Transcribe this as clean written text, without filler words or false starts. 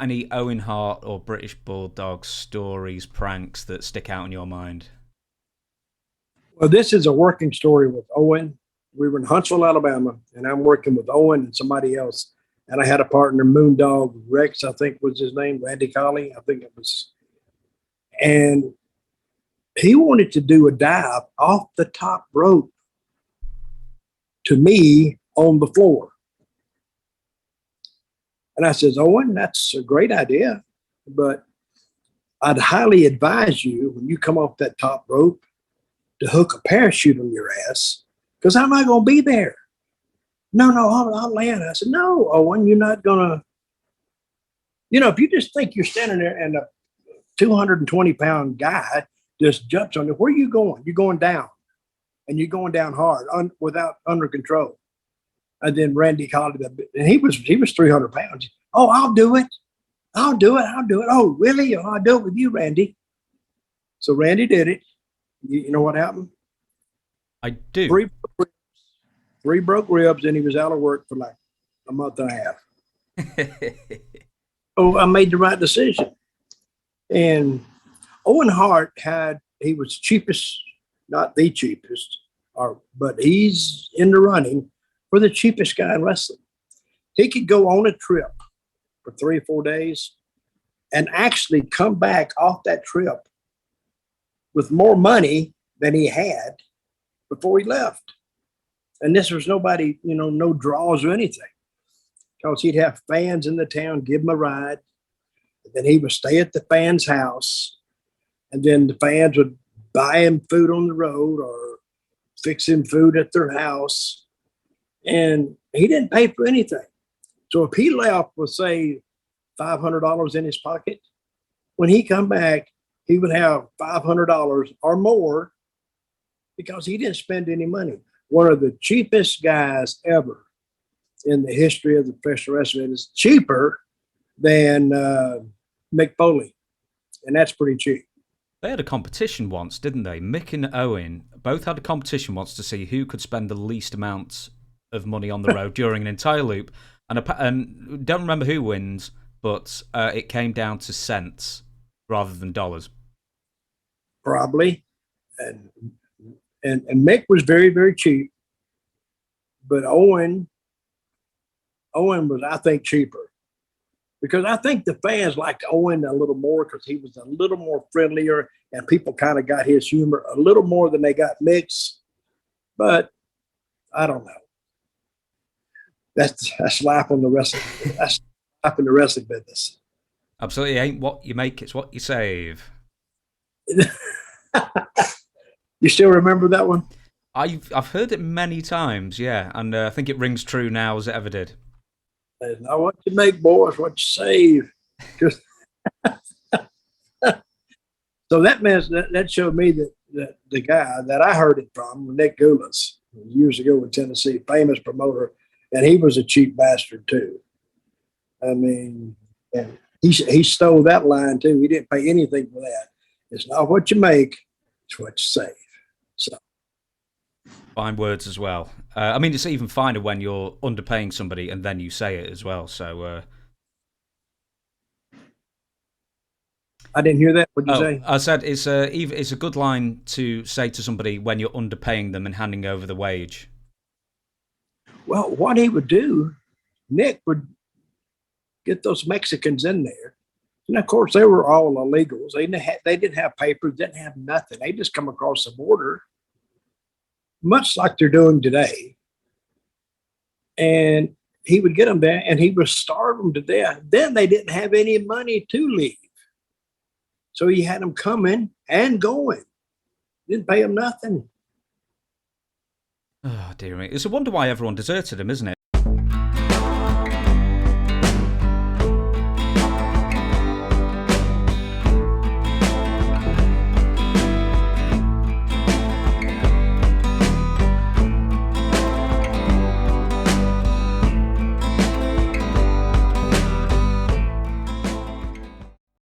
any Owen Hart or British Bulldog stories, pranks that stick out in your mind? Well, this is a working story with Owen. We were in Huntsville, Alabama, and I'm working with Owen and somebody else. And I had a partner, Moondog Rex, I think was his name, Randy Colley, I think it was. And he wanted to do a dive off the top rope to me on the floor. And I says, Owen, that's a great idea, but I'd highly advise you when you come off that top rope to hook a parachute on your ass because I'm not going to be there. No, I'll land. I said, no, Owen, you're not going to. If you just think you're standing there and a 220-pound guy just jumps on you, where are you going? You're going down, and you're going down hard without under control. And then Randy called it, and he was 300 pounds. Oh, I'll do it. I'll do it. Oh, really? Oh, I'll do it with you, Randy. So Randy did it. You know what happened? I do. Three broke ribs, and he was out of work for like a month and a half. Oh, I made the right decision. And Owen Hart he was cheapest, not the cheapest, but he's in the running for the cheapest guy in wrestling. He could go on a trip for 3 or 4 days and actually come back off that trip with more money than he had before he left. And this was nobody, no draws or anything. Because he'd have fans in the town give him a ride. And then he would stay at the fans' house. And then the fans would buy him food on the road or fix him food at their house. And he didn't pay for anything. So if he left with, say, $500 in his pocket, when he come back, he would have $500 or more because he didn't spend any money. One of the cheapest guys ever in the history of the professional wrestling is cheaper than Mick Foley, and that's pretty cheap. They had a competition once, didn't they? Mick and Owen both had a competition once to see who could spend the least amount of money on the road during an entire loop. And don't remember who wins, but it came down to cents rather than dollars. Probably. And Mick was very, very cheap. But Owen was, I think, cheaper. Because I think the fans liked Owen a little more because he was a little more friendlier and people kind of got his humor a little more than they got Mick's. But I don't know. That's life in the wrestling. That's life in the wrestling business. Absolutely, ain't what you make, it's what you save. You still remember that one? I've heard it many times, yeah, and I think it rings true now as it ever did. It's not what you make, boys, what you save. Just so that showed me that the guy that I heard it from, Nick Goulas, years ago in Tennessee, famous promoter, and he was a cheap bastard too. I mean, and he stole that line too. He didn't pay anything for that. It's not what you make, it's what you save. So. Fine words as well. I mean, it's even finer when you're underpaying somebody and then you say it as well. So I didn't hear that. What did you say? I said it's a good line to say to somebody when you're underpaying them and handing over the wage. Well, what he would do, Nick would get those Mexicans in there. And of course, they were all illegals. They didn't have papers, didn't have nothing. They just come across the border, much like they're doing today. And he would get them there and he would starve them to death. Then they didn't have any money to leave. So he had them coming and going. Didn't pay them nothing. Oh, dear me. It's a wonder why everyone deserted him, isn't it?